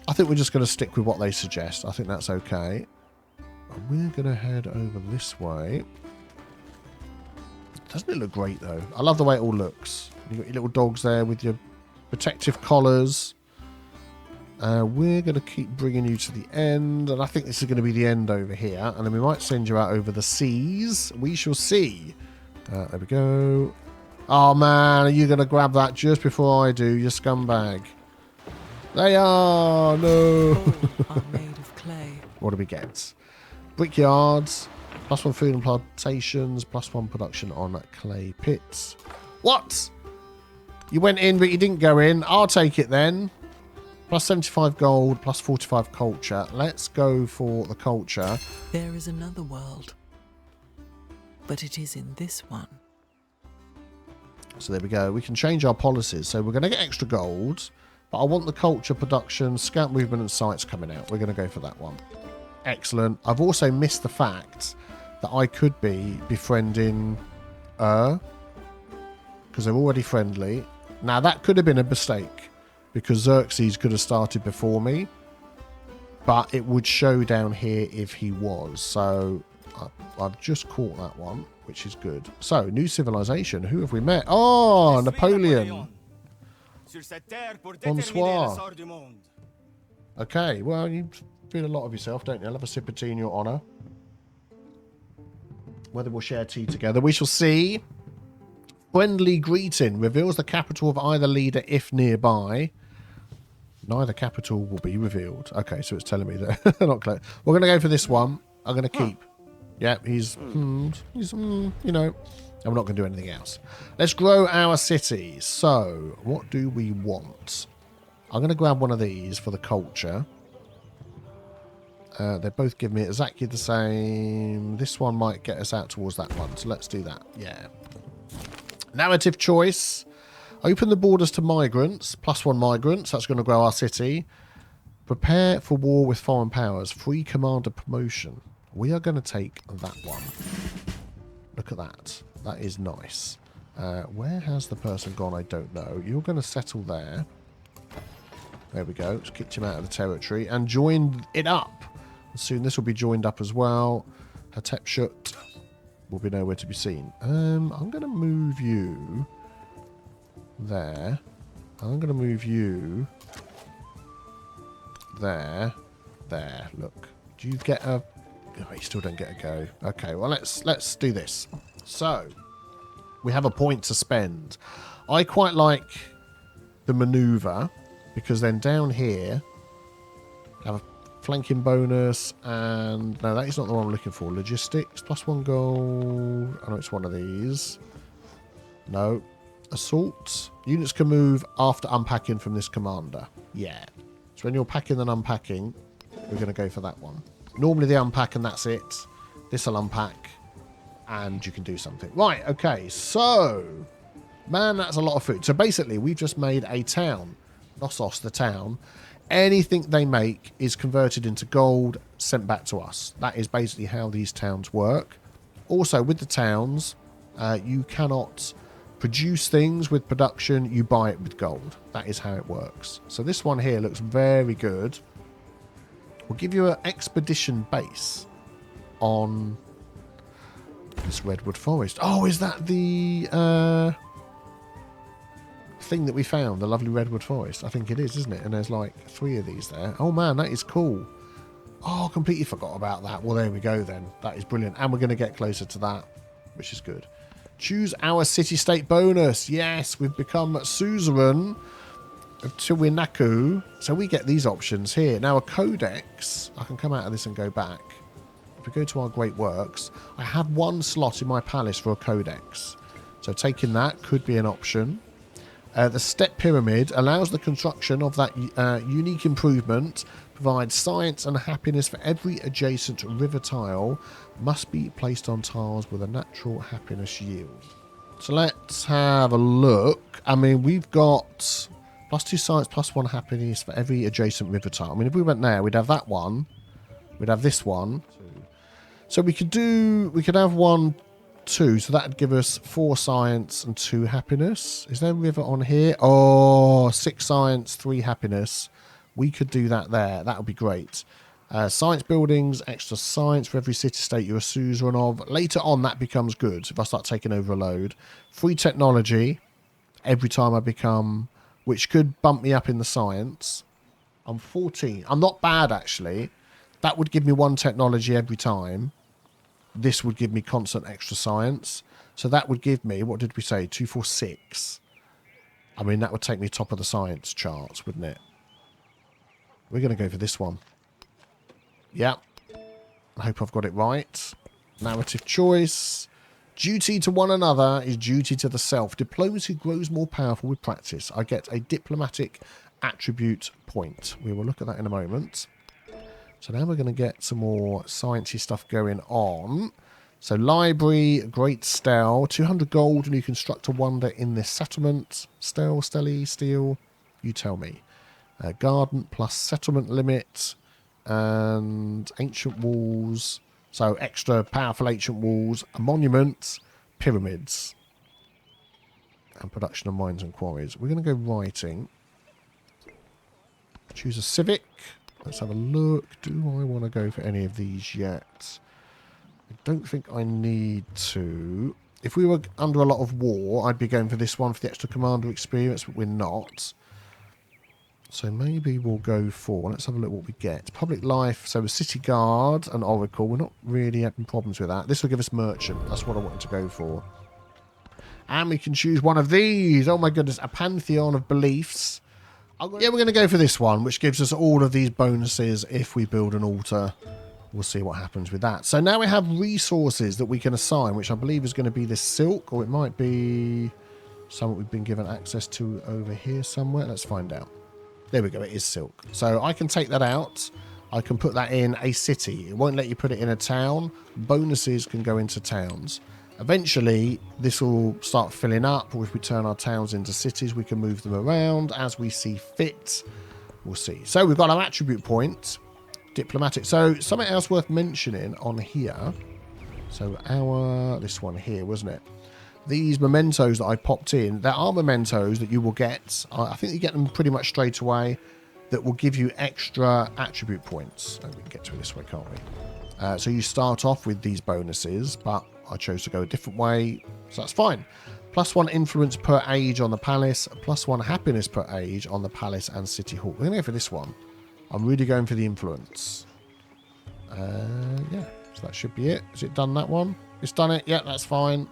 I think we're just going to stick with what they suggest. I think that's okay. And we're going to head over this way. Doesn't it look great, though? I love the way it all looks. You've got your little dogs there with your protective collars. We're going to keep bringing you to the end. And I think this is going to be the end over here. And then we might send you out over the seas. We shall see. There we go. Oh, man. Are you going to grab that just before I do, you scumbag? They are. No. All are made of clay. What do we get? Brickyards. +1 food and plantations. +1 production on clay pits. What? You went in, but you didn't go in. I'll take it then. +75 gold, +45 culture. Let's go for the culture. There is another world, but it is in this one. So there we go. We can change our policies. So we're going to get extra gold, but I want the culture production, scout movement and sites coming out. We're going to go for that one. Excellent. I've also missed the fact that I could be befriending because they're already friendly. Now that could have been a mistake, because Xerxes could have started before me, but it would show down here if he was. So I've just caught that one, which is good. So, new civilization. Who have we met? Oh, Napoleon. Bonsoir. Okay, well, you feel a lot of yourself, don't you? I'll have a sip of tea in your honour. Whether we'll share tea together, we shall see. Friendly greeting reveals the capital of either leader if nearby. Neither capital will be revealed. Okay, so it's telling me that not clear. We're going to go for this one. I'm going to keep. Yeah, he's you know, and we're not going to do anything else. Let's grow our city. So, what do we want? I'm going to grab one of these for the culture. They both give me exactly the same. This one might get us out towards that one, so let's do that. Yeah. Narrative choice. Open the borders to migrants. +1 migrants. That's going to grow our city. Prepare for war with foreign powers. Free commander promotion. We are going to take that one. Look at that. That is nice. Where has the person gone? I don't know. You're going to settle there. There we go. Just kicked him out of the territory and joined it up. Soon this will be joined up as well. Hatshepsut will be nowhere to be seen. I'm going to move you there. I'm going to move you there. There. Look. Do you get a... Oh, you still don't get a go. Okay, well, let's do this. So, we have a point to spend. I quite like the maneuver, because then down here, have a flanking bonus, and no, that is not the one I'm looking for. Logistics, +1 gold. I know it's one of these. No. Assault. Units can move after unpacking from this commander. Yeah. So when you're packing and unpacking, we're going to go for that one. Normally they unpack and that's it. This will unpack and you can do something. Right, okay, so... Man, that's a lot of food. So basically, we've just made a town. Knossos, the town. Anything they make is converted into gold, sent back to us. That is basically how these towns work. Also, with the towns, you cannot produce things with production. You buy it with gold. That is how it works. So this one here looks very good. We'll give you an expedition base on this redwood forest. Oh, is that the thing that we found? The lovely redwood forest? I think it is, isn't it? And there's like 3 of these there. Oh man, that is cool. Oh, completely forgot about that. Well, there we go then. That is brilliant. And we're going to get closer to that, which is good. Choose our city-state bonus. Yes, we've become suzerain of Tiwanaku. So we get these options here. Now, a codex. I can come out of this and go back. If we go to our great works, I have 1 slot in my palace for a codex. So taking that could be an option. The step pyramid allows the construction of that unique improvement, provides science and happiness for every adjacent river tile, must be placed on tiles with a natural happiness yield. So let's have a look. I mean, we've got +2 science, +1 happiness for every adjacent river tile. I mean, if we went there, we'd have that one. We'd have this one. So we could have 1, 2, so that'd give us 4 science and 2 happiness. Is there a river on here? Oh, 6 science, 3 happiness. We could do that there. That would be great. Science buildings, extra science for every city-state you're a suzerain of. Later on, that becomes good if I start taking over a load. Free technology every time I become, which could bump me up in the science. I'm 14. I'm not bad, actually. That would give me 1 technology every time. This would give me constant extra science. So that would give me, what did we say, 2, 4, 6. I mean, that would take me top of the science charts, wouldn't it? We're going to go for this one. Yep. I hope I've got it right. Narrative choice. Duty to one another is duty to the self. Diplomacy grows more powerful with practice. I get a diplomatic attribute point. We will look at that in a moment. So now we're going to get some more sciencey stuff going on. So library, great stele, 200 gold and you construct a wonder in this settlement. Stele, steel, you tell me. Garden plus settlement limit and ancient walls. So extra powerful ancient walls, a monument, pyramids, and production of mines and quarries. We're going to go writing. Choose a civic. Let's have a look. Do I want to go for any of these yet? I don't think I need to. If we were under a lot of war, I'd be going for this one for the extra commander experience, but we're not. So maybe we'll go for, let's have a look what we get. Public life, so a city guard and oracle. We're not really having problems with that. This will give us merchant. That's what I wanted to go for. And we can choose one of these. Oh my goodness, a pantheon of beliefs. Yeah, we're going to go for this one, which gives us all of these bonuses if we build an altar. We'll see what happens with that. So now we have resources that we can assign, which I believe is going to be this silk, or it might be something we've been given access to over here somewhere. Let's find out. There we go, it is silk. So I can take that out. I can put that in a city. It won't let you put it in a town. Bonuses can go into towns. Eventually, this will start filling up. Or if we turn our towns into cities, we can move them around as we see fit. We'll see. So we've got our attribute point. Diplomatic. So something else worth mentioning on here. So this one here, wasn't it? These mementos that I popped in, there are mementos that you will get. I think you get them pretty much straight away that will give you extra attribute points. Oh, we can get to it this way, can't we? So you start off with these bonuses, but I chose to go a different way, so that's fine. +1 influence per age on the palace, +1 happiness per age on the palace and city hall. We're going to go for this one. I'm really going for the influence. Yeah, so that should be it. Has it done that one? It's done it. Yeah, that's fine.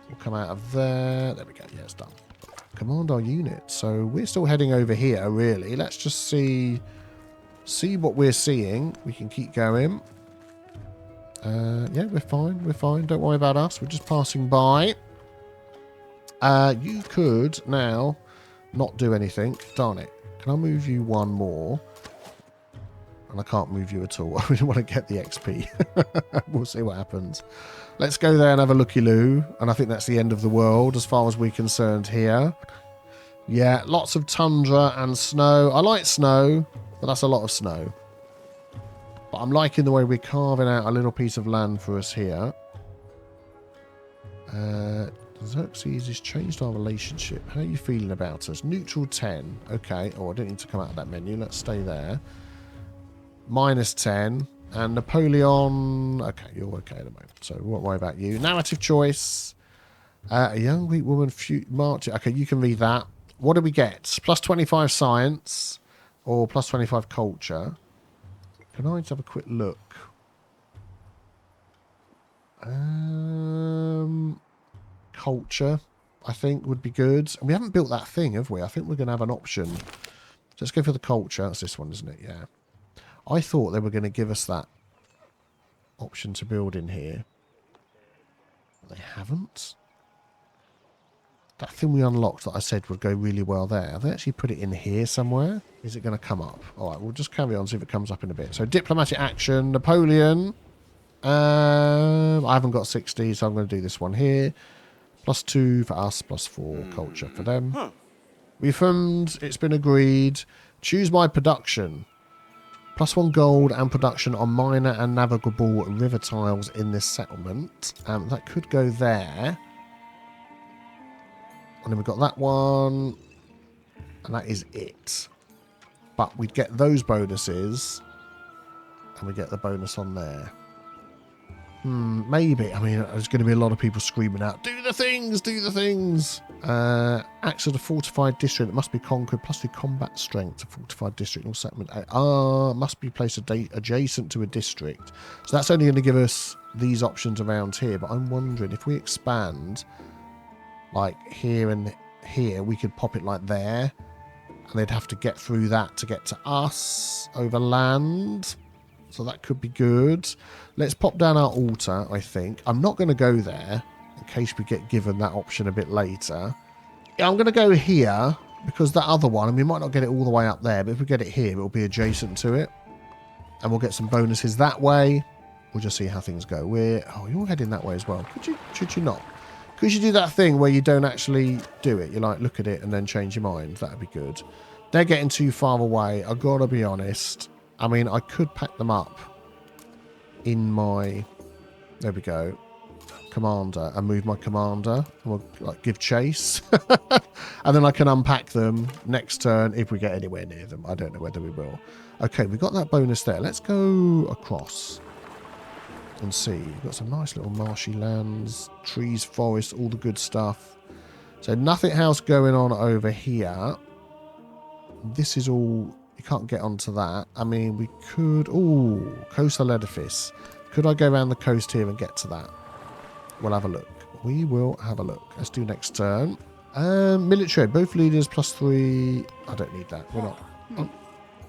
We'll come out of there. There we go. Yeah, it's done. Command our unit. So we're still heading over here, really. Let's just see what we're seeing. We can keep going. Yeah, we're fine. We're fine. Don't worry about us. We're just passing by. You could now not do anything. Darn it. Can I move you one more? And I can't move you at all. I really want to get the XP. We'll see what happens. Let's go there and have a looky-loo. And I think that's the end of the world as far as we're concerned here. Yeah, lots of tundra and snow. I like snow, but that's a lot of snow. But I'm liking the way we're carving out a little piece of land for us here. Xerxes has changed our relationship. How are you feeling about us? Neutral 10. Okay. Oh, I didn't need to come out of that menu. Let's stay there. -10. And Napoleon. Okay, you're okay at the moment. So we won't worry about you. Narrative choice. A young weak woman march. Okay, you can read that. What do we get? +25 science or +25 culture. Can I just have a quick look? Culture, I think, would be good. And we haven't built that thing, have we? I think we're going to have an option. So let's go for the culture. That's this one, isn't it? Yeah. I thought they were going to give us that option to build in here. They haven't. That thing we unlocked that I said would go really well there. Have they actually put it in here somewhere? Is it going to come up? All right, we'll just carry on, see if it comes up in a bit. So diplomatic action, Napoleon. I haven't got 60, so I'm going to do this one here. +2 for us, +4 culture for them. Refund, it's been agreed. Choose my production. +1 gold and production on minor and navigable river tiles in this settlement. That could go there. And then we've got that one. And that is it. But we'd get those bonuses. And we get the bonus on there. Maybe. I mean, there's going to be a lot of people screaming out, do the things, do the things. Acts of the fortified district that must be conquered, +3 combat strength to fortified district or settlement. Must be placed adjacent to a district. So that's only going to give us these options around here. But I'm wondering if we expand like here and here, we could pop it like there. And they'd have to get through that to get to us over land. So that could be good. Let's pop down our altar, I think. I'm not going to go there in case we get given that option a bit later. Yeah, I'm going to go here because that other one, and we might not get it all the way up there, but if we get it here, it'll be adjacent to it. And we'll get some bonuses that way. We'll just see how things go. Oh, you're heading that way as well. Should you not? Could you do that thing where you don't actually do it? You like look at it and then change your mind. That'd be good. They're getting too far away. I've got to be honest. I mean, I could pack them up in my, there we go, commander, and move my commander. And we'll like give chase. And then I can unpack them next turn if we get anywhere near them. I don't know whether we will. Okay, we got that bonus there. Let's go across and see. We've got some nice little marshy lands, trees, forests, all the good stuff. So nothing else going on over here. This is all... You can't get onto that. I mean, we could... Ooh, coastal edifice. Could I go around the coast here and get to that? We'll have a look. We will have a look. Let's do next turn. Military. Both leaders +3. I don't need that. We're not...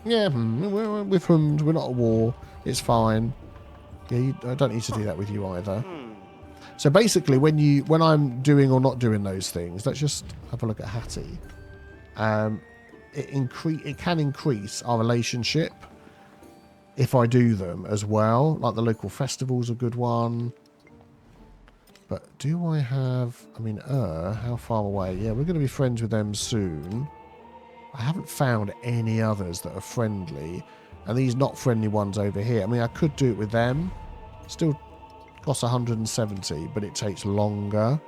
Yeah, we're not at war. It's fine. Yeah, I don't need to do that with you either. So basically, when I'm doing or not doing those things, let's just have a look at Hattie. It can increase our relationship if I do them as well. Like the local festival's a good one. But do I have... I mean, how far away? Yeah, we're going to be friends with them soon. I haven't found any others that are friendly. And these not friendly ones over here. I mean, I could do it with them. Still costs 170, but it takes longer.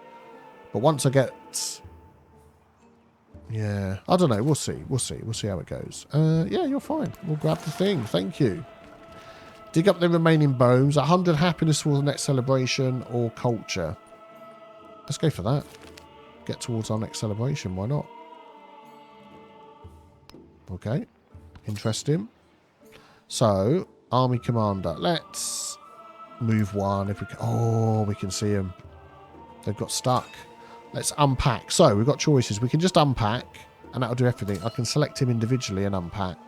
But once I get... Yeah, I don't know. We'll see. We'll see. We'll see how it goes. Yeah, you're fine. We'll grab the thing. Thank you. Dig up the remaining bones. 100 happiness for the next celebration or culture. Let's go for that. Get towards our next celebration. Why not? Okay. Interesting. So, army commander. Let's move one. If we can. Oh, we can see them. They've got stuck. Let's unpack. So, we've got choices. We can just unpack, and that'll do everything. I can select him individually and unpack.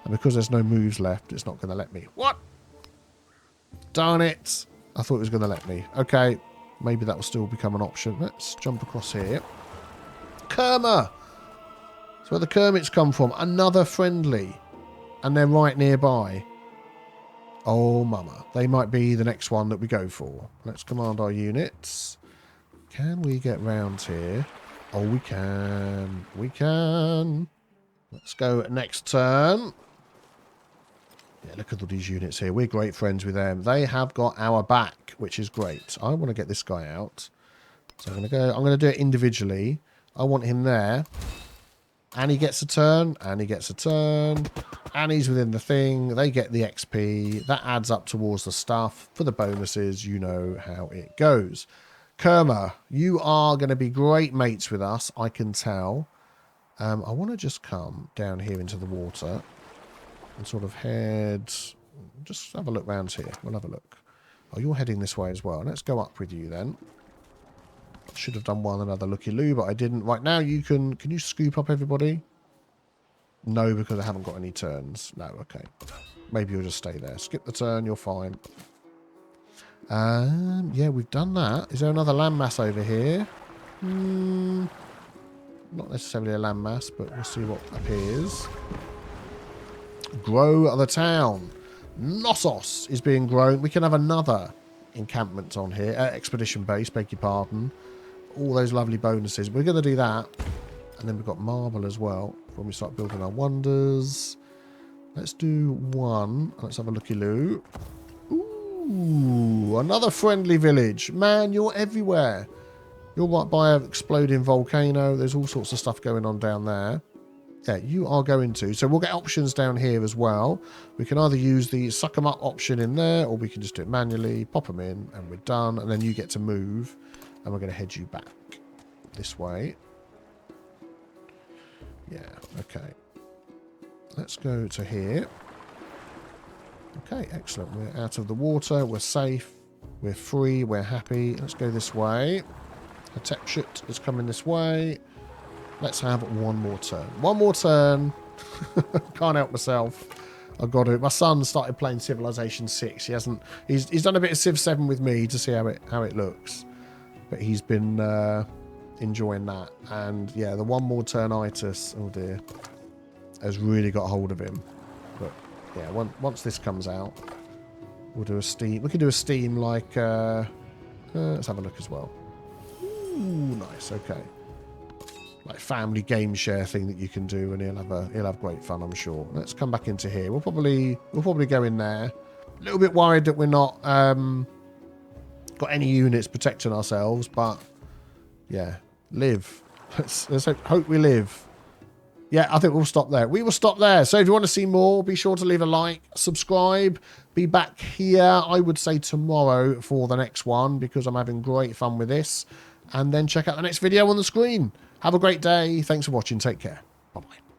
And because there's no moves left, it's not going to let me. What? Darn it. I thought it was going to let me. Okay. Maybe that will still become an option. Let's jump across here. Kerma. That's where the Kermits come from. Another friendly. And they're right nearby. Oh, mama. They might be the next one that we go for. Let's command our units. Can we get round here? Oh, we can. We can. Let's go next turn. Yeah, look at all these units here. We're great friends with them. They have got our back, which is great. I want to get this guy out. So I'm going to do it individually. I want him there. And he gets a turn. And he gets a turn. And he's within the thing. They get the XP. That adds up towards the stuff. For the bonuses, you know how it goes. Kerma, you are going to be great mates with us, I can tell. I want to just come down here into the water. And sort of head... Just have a look round here. We'll have a look. Oh, you're heading this way as well. Let's go up with you then. Should have done one another looky-loo, but I didn't. Right now, you can... Can you scoop up everybody? No, because I haven't got any turns. No, okay. Maybe you'll just stay there. Skip the turn, you're fine. Yeah, we've done that. Is there another landmass over here? Not necessarily a landmass, but we'll see what appears. Grow the town. Knossos is being grown. We can have another encampment on here. Expedition base, beg your pardon. All those lovely bonuses. We're going to do that. And then we've got marble as well. When we start building our wonders. Let's do one. Let's have a looky-loo. Ooh, another friendly village. Man, you're everywhere. You're right by an exploding volcano. There's all sorts of stuff going on down there. Yeah, you are going to. So we'll get options down here as well. We can either use the suck 'em up option in there, or we can just do it manually, pop them in, and we're done. And then you get to move, and we're going to head you back this way. Yeah, okay. Let's go to here. Okay, excellent. We're out of the water. We're safe. We're free. We're happy. Let's go this way. Hatepsut is coming this way. Let's have one more turn. One more turn. Can't help myself. I've got to. My son started playing Civilization VI. He's done a bit of Civ 7 with me to see how it looks. But he's been enjoying that. And yeah, the one more turn-itis, oh dear, has really got hold of him. But yeah, once this comes out, we'll do a Steam. We can do a Steam like... let's have a look as well. Ooh, nice. Okay. Like family game share thing that you can do, and he'll have great fun, I'm sure. Let's come back into here. We'll probably go in there. A little bit worried that we're not got any units protecting ourselves, but yeah, live. Let's hope we live. Yeah, I think we'll stop there. We will stop there. So if you want to see more, be sure to leave a like, subscribe, be back here, I would say tomorrow for the next one, because I'm having great fun with this. And then check out the next video on the screen. Have a great day. Thanks for watching. Take care. Bye-bye.